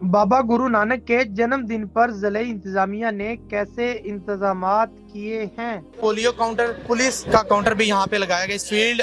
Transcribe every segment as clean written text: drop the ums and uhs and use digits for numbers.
बाबा गुरु नानक के जन्मदिन पर जिले इंतजामिया ने कैसे इंतजामात किए हैं? पोलियो काउंटर, पुलिस का काउंटर भी यहाँ पे लगाया गया। इस फील्ड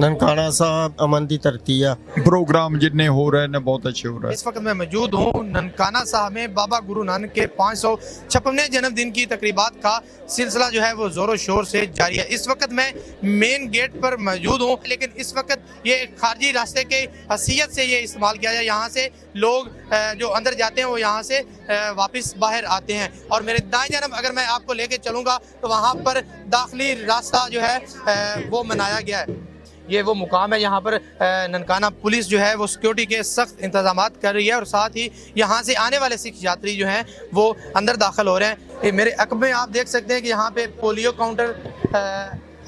ननकाना साहब अमन दी तरतिया प्रोग्राम जितने हो रहे हैं बहुत अच्छे हो रहे हैं। इस वक्त मैं मौजूद हूँ ननकाना साहब में। बाबा गुरु नानक के 556वें जन्मदिन की तकरीबात का सिलसिला जो है वो जोरों शोर से जारी है। इस वक्त मैं मेन गेट पर मौजूद हूँ, लेकिन इस वक्त ये खारजी रास्ते के हैसियत से ये इस्तेमाल किया जाए। यहाँ से लोग जो अंदर जाते हैं वो यहाँ से वापस बाहर आते हैं। और मेरे दाएं जानब अगर मैं आपको लेके चलूँगा तो वहाँ पर दाखिली रास्ता जो है वो बनाया गया है। ये वो मुकाम है, यहाँ पर ननकाना पुलिस जो है वो सिक्योरिटी के सख्त इंतजामात कर रही है। और साथ ही यहाँ से आने वाले सिख यात्री जो हैं वो अंदर दाखिल हो रहे हैं। ये मेरे अक़ब में आप देख सकते हैं कि यहाँ पे पोलियो काउंटर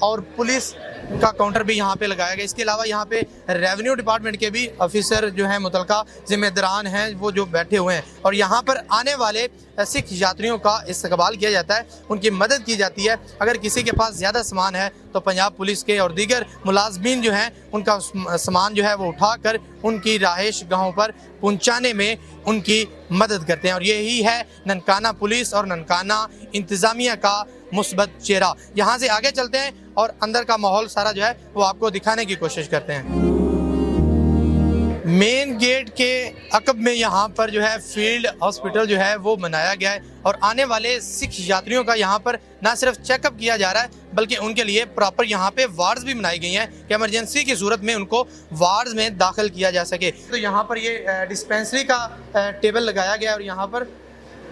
और पुलिस का काउंटर भी यहाँ पे लगाया गया। इसके अलावा यहाँ पे रेवेन्यू डिपार्टमेंट के भी ऑफिसर जो हैं, मुतलका जिम्मेदारान हैं, वो जो बैठे हुए हैं। और यहाँ पर आने वाले सिख यात्रियों का इस्तकबाल किया जाता है, उनकी मदद की जाती है। अगर किसी के पास ज़्यादा सामान है तो पंजाब पुलिस के और दीगर मुलाजमीन जो हैं उनका सामान जो है वो उठाकर उनकी रहायश गाहों पर पहुँचाने में उनकी मदद करते हैं। और यही है ननकाना पुलिस और ननकाना इंतज़ामिया का मुस्बत चेहरा। यहाँ से आगे चलते हैं और अंदर का माहौल सारा जो है वो आपको दिखाने की कोशिश करते हैं। मेन गेट के अक़ब में यहाँ पर जो है फील्ड हॉस्पिटल जो है वो बनाया गया है। और आने वाले सिख यात्रियों का यहाँ पर ना सिर्फ चेकअप किया जा रहा है, बल्कि उनके लिए प्रॉपर यहाँ पे वार्ड्स भी बनाई गई हैं कि इमरजेंसी की सूरत में उनको वार्ड्स में दाखिल किया जा सके। तो यहाँ पर ये डिस्पेंसरी का टेबल लगाया गया है। और यहाँ पर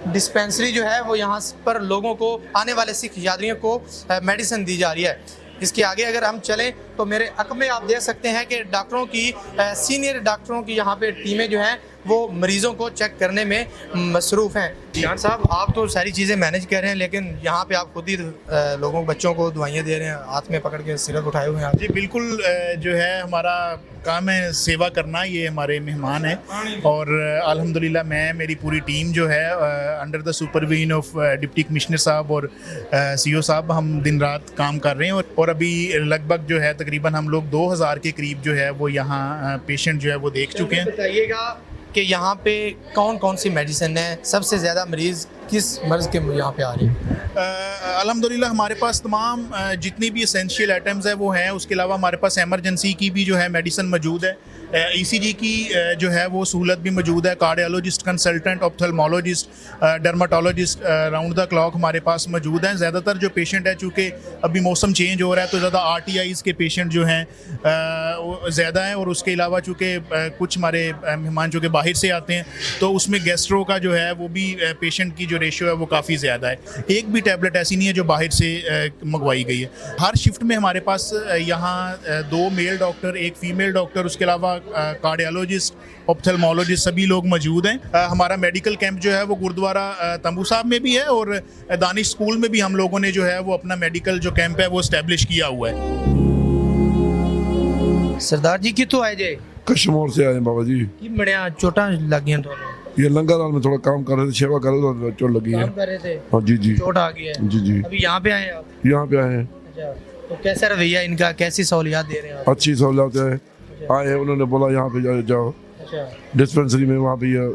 डिस्पेंसरी जो है वो यहाँ पर लोगों को, आने वाले सिख यात्रियों को मेडिसिन दी जा रही है। इसके आगे अगर हम चलें तो मेरे अक़ब में आप देख सकते हैं कि डॉक्टरों की, सीनियर डॉक्टरों की यहाँ पे टीमें जो हैं वो मरीज़ों को चेक करने में मसरूफ़ हैं। जान साहब, आप तो सारी चीज़ें मैनेज कर रहे हैं, लेकिन यहाँ पे आप खुद ही लोगों, बच्चों को दवाइयाँ दे रहे हैं, हाथ में पकड़ के सिरप उठाए हुए हैं आप। जी बिल्कुल, जो है हमारा काम है सेवा करना। ये हमारे मेहमान हैं और अल्हम्दुलिल्लाह मैं, मेरी पूरी टीम जो है under the supervision of deputy commissioner साहब और सीओ साहब, हम दिन रात काम कर रहे हैं। और अभी लगभग जो है तकरीबन हम लोग 2000 के करीब जो है वो यहाँ पेशेंट जो है वो देख चुके हैं। बताइएगा कि यहाँ पे कौन कौन सी मेडिसिन है, सबसे ज़्यादा मरीज़ किस मर्ज़ के यहाँ पे आ रहे हैं? अल्हम्दुलिल्लाह हमारे पास तमाम जितनी भी एसेंशियल आइटम्स है वो हैं। उसके अलावा हमारे पास एमरजेंसी की भी जो है मेडिसिन मौजूद है। ईसीजी की जो है वो सहूलत भी मौजूद है। Cardiologist, consultant, ophthalmologist, dermatologist round the clock हमारे पास मौजूद हैं। ज़्यादातर जो पेशेंट है, चूँकि अभी मौसम चेंज हो रहा है तो ज़्यादा RTIs के पेशेंट जो हैं वो ज़्यादा हैं। और उसके अलावा चूँकि कुछ हमारे मेहमान जो कि बाहर से आते हैं तो उसमें गैस्ट्रो का जो है वो भी पेशेंट की जो रेशियो है वो काफ़ी ज़्यादा है। एक भी टैबलेट ऐसी नहीं है जो बाहर से मंगवाई गई है। हर शिफ्ट में हमारे पास यहाँ 2 मेल डॉक्टर, 1 फीमेल डॉक्टर, उसके अलावा कार्डियोलॉजिस्ट, ऑप्थेल्मोलॉजिस्ट सभी लोग मौजूद हैं। हमारा मेडिकल कैंप जो है वो गुरुद्वारा तंबू साहब में भी है और दानिश स्कूल में भी हम लोगों ने जो है वो अपना मेडिकल जो कैंप है वो इस्टेब्लिश किया हुआ है। सरदार जी कितों आए जे? कश्मीर से आए बाबा जी। की बड़िया चोटा लग गई तो ये लंगर हाल में थोड़ा काम कर रहे थे, सेवा कर रहे थे, चोट लगी है। काम कर रहे थे? हाँ जी जी, चोट आ गई है? जी जी। अभी यहाँ पे आए आप? यहाँ पे आए हैं। अच्छा, तो कैसा रवैया इनका, कैसी सहूलियात दे रहे हैं आप? अच्छी सहूलियत है। आए हैं, उन्होंने बोला यहाँ पे जाओ अच्छा, डिस्पेंसरी में, वहाँ पे ये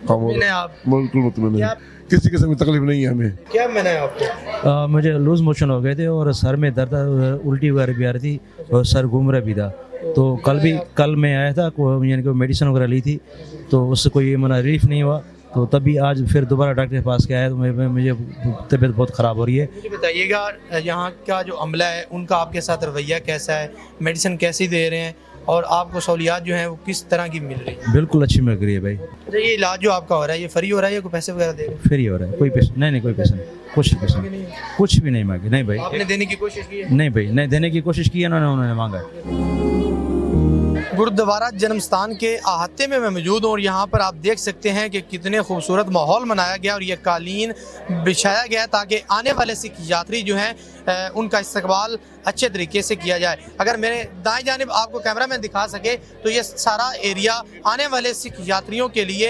काम हो रहा है। आप बिल्कुल मुतमईन है, किसी किस्म की तकलीफ नहीं है हमें। क्या मैंने आपको? मुझे लूज मोशन हो गए थे और सर में दर्द, उल्टी वगैरह भी आ रही थी और सर घूम रहा भी था। तो कल मैं आया था, यानी कि मेडिसिन वगैरह ली थी तो उससे कोई रिलीफ नहीं हुआ। तो तभी आज फिर दोबारा डॉक्टर के पास गया है तो मुझे तबीयत बहुत ख़राब हो रही है। मुझे बताइएगा यहाँ का जो अमला है उनका आपके साथ रवैया कैसा है, मेडिसिन कैसी दे रहे हैं और आपको सहूलियात जो हैं वो किस तरह की मिल रही है? बिल्कुल अच्छी मिल रही है भाई। अच्छा, ये इलाज जो आपका हो रहा है ये फ्री हो रहा है या कोई पैसे वगैरह दे रहे हैं? फ्री हो रहा है, कोई पैसा नहीं, कोई पैसा नहीं, कुछ भी नहीं मांगे। नहीं भाई, आपने देने की कोशिश की है? नहीं भाई, नहीं देने की कोशिश की है, उन्होंने मांगा। गुरुद्वारा जन्मस्थान के अहाते में मैं मौजूद हूँ और यहाँ पर आप देख सकते हैं कि कितने खूबसूरत माहौल बनाया गया और ये कालीन बिछाया गया ताकि आने वाले सिख यात्री जो हैं उनका इस्तकबाल अच्छे तरीके से किया जाए। अगर मेरे दाएं जानिब आपको कैमरा में दिखा सके तो ये सारा एरिया आने वाले सिख यात्रियों के लिए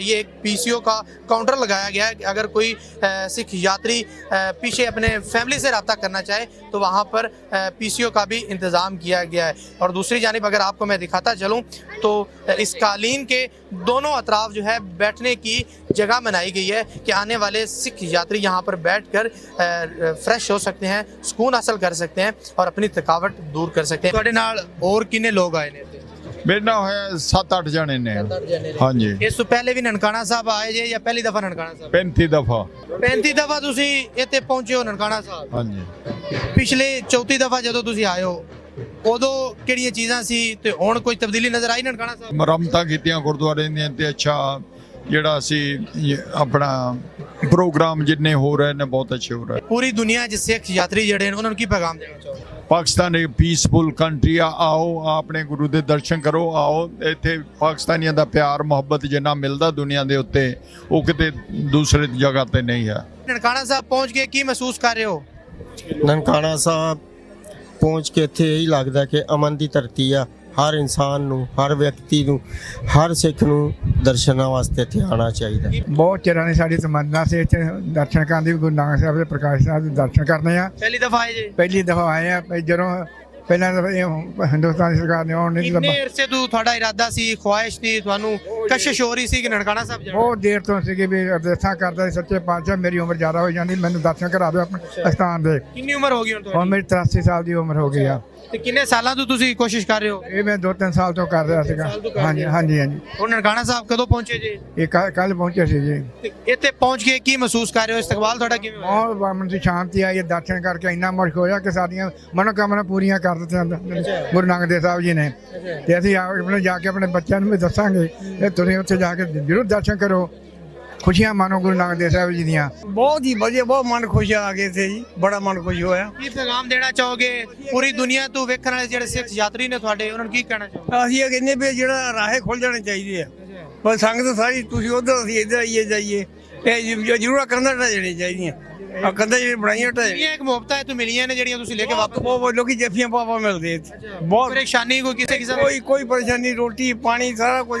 ये एक PCO का काउंटर लगाया गया है कि अगर कोई सिख यात्री पीछे अपने फैमिली से रब्ता करना चाहे तो वहाँ पर PCO का भी इंतज़ाम किया गया है। और दूसरी जानिब अगर आपको मैं दिखाता चलूँ तो इस कालीन के दोनों अतराफ जो है बैठने की जगह बनाई गई है कि आने वाले सिख यात्री यहाँ पर बैठकर फ्रेश हो सकते हैं, सुकून हासिल कर सकते हैं और अपनी थकावट दूर कर सकते हैं। ਤੁਹਾਡੇ ਨਾਲ और किन्ने लोग आए ने? ਮੇਰੇ ਨਾਲ ਹੋਇਆ 7-8 ਜਣੇ ਨੇ ਹਾਂਜੀ ਇਸ ਤੋਂ ਪਹਿਲੇ ਵੀ ਨਨਕਾਣਾ ਸਾਹਿਬ ਆਏ ਜੇ ਜਾਂ ਪਹਿਲੀ ਦਫਾ ਨਨਕਾਣਾ ਸਾਹਿਬ? 35 ਦਫਾ 35 ਦਫਾ ਤੁਸੀਂ ਇੱਥੇ ਪਹੁੰਚੇ ਹੋ ਨਨਕਾਣਾ ਸਾਹਿਬ। ਹਾਂਜੀ ਪਿਛਲੇ 34 ਦਫਾ ਜਦੋਂ ਤੁਸੀਂ ਆਏ ਹੋ ਉਦੋਂ ਕਿਹੜੀਆਂ ਚੀਜ਼ਾਂ ਸੀ ਤੇ ਹੁਣ ਕੋਈ ਤਬਦੀਲੀ ਨਜ਼ਰ ਆਈ ਨਨਕਾਣਾ ਸਾਹਿਬ? ਮੁਰੰਮਤਾਂ ਕੀਤੀਆਂ ਗੁਰਦੁਆਰੇ ਦੀਆਂ ਤੇ ਅੱਛਾ ਜਿਹੜਾ ਅਸੀਂ ਆਪਣਾ ਪ੍ਰੋਗਰਾਮ ਜਿੰਨੇ ਹੋ ਰਹੇ ਨੇ ਬਹੁਤ ਅੱਛੇ ਹੋ ਰਹੇ। ਪੂਰੀ ਦੁਨੀਆ 'ਚ ਸਿੱਖ ਯਾਤਰੀ ਜਿਹੜੇ ਨੇ ਉਹਨਾਂ ਨੂੰ ਕੀ ਪੈਗਾਮ ਦੇਣਾ ਚਾਹੋਗੇ? ਪਾਕਿਸਤਾਨ ਇੱਕ ਪੀਸਫੁਲ ਕੰਟਰੀ ਆ, ਆਓ ਆਪਣੇ ਗੁਰੂ ਦੇ ਦਰਸ਼ਨ ਕਰੋ, ਆਓ ਇੱਥੇ ਪਾਕਿਸਤਾਨੀਆਂ ਦਾ ਪਿਆਰ ਮੁਹੱਬਤ ਜਿੰਨਾ ਮਿਲਦਾ ਦੁਨੀਆ ਦੇ ਉੱਤੇ ਉਹ ਕਿਤੇ ਦੂਸਰੇ ਜਗ੍ਹਾ ਤੇ ਨਹੀਂ ਹੈ। ਨਨਕਾਣਾ ਸਾਹਿਬ ਪਹੁੰਚ ਕੇ ਕੀ ਮਹਿਸੂਸ ਕਰ ਰਹੇ ਹੋ? ਨਨਕਾਣਾ ਸਾਹਿਬ ਪਹੁੰਚ ਕੇ ਇੱਥੇ ਇਹੀ ਲੱਗਦਾ ਕਿ ਅਮਨ ਦੀ ਧਰਤੀ ਆ। ਹਰ ਇਨਸਾਨ ਨੂੰ, ਹਰ ਵਿਅਕਤੀ ਨੂੰ, ਹਰ ਸਿੱਖ ਨੂੰ ਦਰਸ਼ਨਾਂ ਵਾਸਤੇ ਇੱਥੇ ਆਉਣਾ ਚਾਹੀਦਾ। ਬਹੁਤ ਚਿਰਾਂ ਦੀ ਸਾਡੀ ਤਮੰਨਾ ਸੀ ਇੱਥੇ ਦਰਸ਼ਨ ਕਰਨ ਦੀ, ਗੁਰੂ ਨਾਨਕ ਸਾਹਿਬ ਦੇ ਪ੍ਰਕਾਸ਼ ਸਾਹਿਬ ਦੇ ਦਰਸ਼ਨ ਕਰਨੇ ਆ। ਪਹਿਲੀ ਦਫਾ ਆਏ ਜੇ? ਪਹਿਲੀ ਦਫਾ ਆਏ ਆ। ਜਦੋਂ ਪਹਿਲਾਂ ਤਾਂ ਹਿੰਦੁਸਤਾਨ ਦੀ ਸਰਕਾਰ ਨੇ ਆਉਣ ਨਹੀਂ ਕਿੰਨੇ ਅਰਸੇ ਤੋਂ ਤੁਹਾਡਾ ਇਰਾਦਾ ਸੀ, ਖੁਆਇਸ਼ ਸੀ, ਤੁਹਾਨੂੰ ਕਸ਼ਿਸ਼ ਹੋ ਰਹੀ ਸੀ ਕਿ ਨਨਕਾਣਾ ਸਾਹਿਬ ਜਾਣਾ? ਬਹੁਤ ਦੇਰ ਤੋਂ ਸੀਗੀ ਵੀ ਅਰਦਾਸਾਂ ਕਰਦਾ ਸੀ ਸੱਚੇ ਪਾਤਸ਼ਾਹ ਮੇਰੀ ਉਮਰ ਜ਼ਿਆਦਾ ਹੋ ਜਾਂਦੀ, ਮੈਨੂੰ ਦਰਸ਼ਨ ਕਰਾ ਦਿਓ ਆਪਣੇ ਅਸਥਾਨ ਦੇ। ਕਿੰਨੀ ਉਮਰ ਹੋ ਗਈ ਹੁਣ ਹੁਣ ਤੁਹਾਡੀ? ਮੇਰੀ 83 ਸਾਲ ਦੀ ਉਮਰ ਹੋ ਗਈ ਆ। ਤੇ ਕਿੰਨੇ ਸਾਲਾਂ ਤੋਂ ਤੁਸੀਂ ਕੋਸ਼ਿਸ਼ ਕਰ ਰਹੇ ਹੋ? ਇਹ ਮੈਂ 2-3 ਸਾਲ ਤੋਂ ਕਰ ਰਿਹਾ ਸੀਗਾ। ਹਾਂਜੀ ਹਾਂਜੀ ਹਾਂਜੀ। ਹੁਣ ਨਨਕਾਣਾ ਸਾਹਿਬ ਕਦੋਂ ਪਹੁੰਚੇ ਜੀ? ਇਹ ਕੱਲ ਪਹੁੰਚੇ ਸੀ ਜੀ। ਤੇ ਇੱਥੇ ਪਹੁੰਚ ਕੇ ਕੀ ਮਹਿਸੂਸ ਕਰ ਰਹੇ ਹੋ? ਇਸਤਕਬਾਲ ਤੁਹਾਡਾ ਕਿਵੇਂ ਹੋਇਆ? ਬਹੁਤ ਮਨ ਦੀ ਸ਼ਾਂਤੀ ਆਈ। ਦਰਸ਼ਨ ਕਰਕੇ ਇੰਨਾ ਮੁਸ਼ਕ ਹੋਇਆ ਕਿ ਸਾਡੀਆਂ ਮਨੋਕਾਮਨਾ ਪੂਰੀਆਂ ਕਰ ਦਿੱਤੀਆਂ ਗੁਰੂ ਨਾਨਕ ਦੇਵ ਸਾਹਿਬ ਜੀ ਨੇ। ਤੇ ਅਸੀਂ ਆਪਣੇ ਜਾ ਕੇ ਆਪਣੇ ਬੱਚਿਆਂ ਨੂੰ ਵੀ ਦੱਸਾਂਗੇ ਕਿ ਤੁਸੀਂ ਉੱਥੇ ਜਾ ਕੇ ਜ਼ਰੂਰ ਦਰਸ਼ਨ ਕਰੋ, ਖੁਸ਼ੀਆਂ ਮਾਣੋ ਗੁਰੂ ਨਾਨਕ ਦੇਵ ਸਾਹਿਬ ਜੀ ਦੀਆਂ। ਬਹੁਤ ਹੀ ਵਧੀਆ, ਬਹੁਤ ਮਨ ਖੁਸ਼ ਆ ਗਏ थे ਜੀ, ਬੜਾ ਮਨ ਖੁਸ਼ ਹੋਇਆ। ਕੀ ਪੈਗਾਮ ਦੇਣਾ ਚਾਹੋਗੇ ਪੂਰੀ ਦੁਨੀਆ ਤੋਂ ਵੇਖਣ ਵਾਲੇ ਜਿਹੜੇ ਸਿੱਖ ਯਾਤਰੀ ਨੇ ਤੁਹਾਡੇ, ਉਹਨਾਂ ਨੂੰ ਕੀ ਕਹਿਣਾ ਚਾਹੋਗੇ? ਅਸੀਂ ਇਹ ਕਹਿੰਦੇ ਵੀ ਜਿਹੜਾ ਰਾਹੇ ਖੁੱਲ ਜਾਣੇ ਚਾਹੀਦੇ ਆ, ਪਰ ਸੰਗਤ ਸਾਰੀ ਤੁਸੀਂ ਉਧਰ ਅਸੀਂ ਇੱਧਰ ਆਈਏ ਜਾਈਏ, ਇਹ ਜ਼ਰੂਰ ਕੰਧਾਂ ਢਾਹ ਜਾਣੀਆਂ ਚਾਹੀਦੀਆਂ। ਆ ਕੰਧਾਂ ਜਿਹੜੀਆਂ ਬਣਾਈਆਂ ਢਾਹ ਇਹ ਇੱਕ ਮੁਹੱਬਤਾਂ ਇੱਥੋਂ ਮਿਲੀਆਂ ਨੇ ਜਿਹੜੀਆਂ ਤੁਸੀਂ ਲੈ ਕੇ ਵਾਪਸ? ਬਹੁਤ ਲੋਕੀ ਜੱਫੀਆਂ ਪਾਪਾ ਮਿਲਦੇ ਬਹੁਤ। ਪਰੇਸ਼ਾਨੀ ਕੋਈ ਕਿਸੇ ਕੋਈ ਪਰੇਸ਼ਾਨੀ, ਰੋਟੀ ਪਾਣੀ ਸਾਰਾ ਕੁਝ,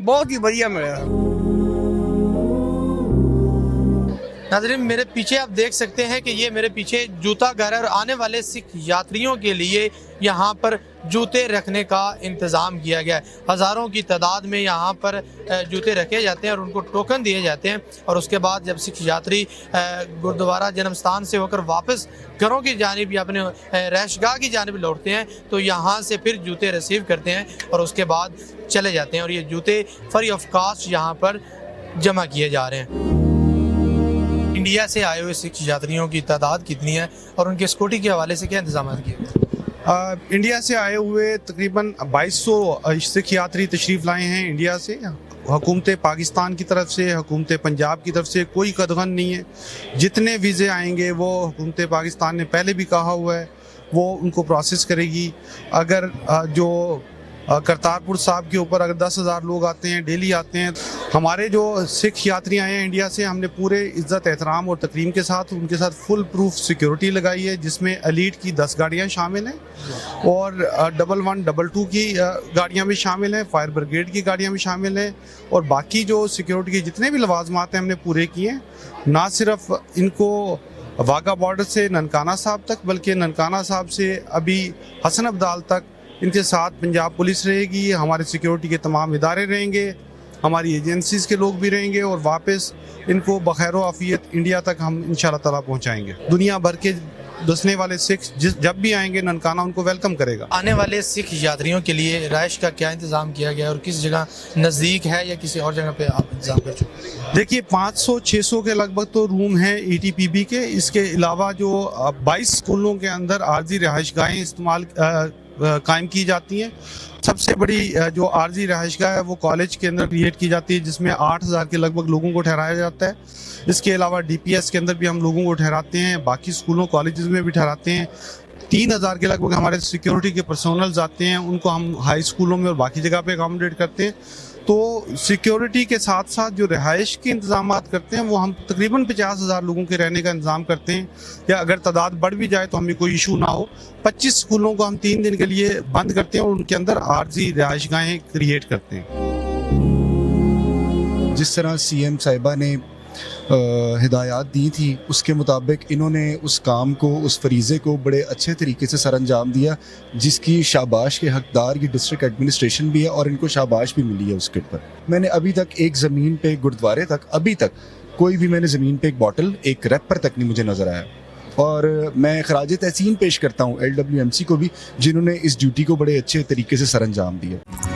बहुत ही बढ़िया मिला। नाज़रीन मेरे पीछे आप देख सकते हैं कि ये मेरे पीछे जूता घर है और आने वाले सिख यात्रियों के लिए यहाँ पर जूते रखने का इंतज़ाम किया गया है। हज़ारों की तादाद में यहाँ पर जूते रखे जाते हैं और उनको टोकन दिए जाते हैं और उसके बाद जब सिख यात्री गुरुद्वारा जन्म स्थान से होकर वापस घरों की जानिब या अपने रहशगाह की जानिब लौटते हैं तो यहाँ से फिर जूते रिसीव करते हैं और उसके बाद चले जाते हैं और ये जूते फ्री ऑफ कास्ट यहाँ पर जमा किए जा रहे हैं। इंडिया से आए हुए सिख यात्रियों की तादाद कितनी है और उनके सिक्योरिटी के हवाले से क्या इंतजाम किए? इंडिया से आए हुए तकरीबन 2200 सिख यात्री तशरीफ़ लाए हैं इंडिया से। हुकूमत पाकिस्तान की तरफ से, हुकूमत पंजाब की तरफ से कोई कदगन नहीं है। जितने वीज़े आएंगे वो हुकूमत पाकिस्तान ने पहले भी कहा हुआ है वो उनको प्रोसेस करेगी। अगर जो करतारपुर साहब के ऊपर अगर 10,000 लोग आते हैं, डेली आते हैं, हमारे जो सिख यात्री आए हैं इंडिया से, हमने पूरे इज़्ज़त एहतराम और तकरीम के साथ उनके साथ फुल प्रूफ सिक्योरिटी लगाई है जिसमें एलीट की 10 गाड़ियाँ शामिल हैं और 1122 की गाड़ियाँ भी शामिल हैं, फायर ब्रिगेड की गाड़ियाँ भी शामिल हैं और बाकी जो सिक्योरिटी के जितने भी लवाजमात हैं हमने पूरे किए हैं। ना सिर्फ इनको वाघा बॉर्डर से ननकाना साहब तक बल्कि ननकाना साहब से अभी हसन अब्दाल तक इनके साथ पंजाब पुलिस रहेगी, हमारे सिक्योरिटी के तमाम इदारे रहेंगे, हमारी एजेंसीज़ के लोग भी रहेंगे और वापस इनको बखैर आफियत इंडिया तक हम इंशाल्लाह ताला पहुंचाएंगे। दुनिया भर के दसने वाले सिख जब भी आएंगे ननकाना उनको वेलकम करेगा। आने वाले सिख यात्रियों के लिए राइश का क्या इंतज़ाम किया गया और किस जगह नज़दीक है या किसी और जगह पे आप इंतज़ाम कर चुके हैं? देखिए 500-600 के लगभग तो रूम हैं ETPB के। इसके अलावा जो 22 स्कूलों के अंदर आर्जी रहायशगाहें इस्तेमाल कायम की जाती हैं। सबसे बड़ी जो आर्जी रहायशगाह है वो कॉलेज के अंदर क्रिएट की जाती है जिसमें 8,000 के लगभग लोगों को ठहराया जाता है। इसके अलावा DPS के अंदर भी हम लोगों को ठहराते हैं, बाकी स्कूलों कॉलेजेस में भी ठहराते हैं। 3,000 के लगभग हमारे सिक्योरिटी के पर्सोनल्स आते हैं, उनको हम हाई स्कूलों में और बाकी जगह पे अकोमोडेट करते हैं। तो सिक्योरिटी के साथ साथ जो रिहाइश के इंतजाम करते हैं वो हम तकरीबन 50,000 लोगों के रहने का इंतज़ाम करते हैं या अगर तादाद बढ़ भी जाए तो हमें कोई इशू ना हो। 25 स्कूलों को हम 3 दिन के लिए बंद करते हैं और उनके अंदर आर्जी रिहाइशगाहें क्रिएट करते हैं। जिस तरह CM साहिबा ने हिदायत दी थी उसके मुताबिक इन्होंने उस काम को, उस फरीज़े को बड़े अच्छे तरीके से सर अंजाम दिया, जिसकी शाबाश के हकदार ये डिस्ट्रिक्ट एडमिनिस्ट्रेशन भी है और इनको शाबाश भी मिली है उसके ऊपर। मैंने अभी तक एक ज़मीन पे, गुरुद्वारे तक, अभी तक कोई भी मैंने ज़मीन पे एक बॉटल, एक रैपर तक नहीं मुझे नज़र आया। और मैं खराज तहसीन पेश करता हूँ LWMC को भी, जिन्होंने इस ड्यूटी को बड़े अच्छे तरीके से सर अंजाम दिया।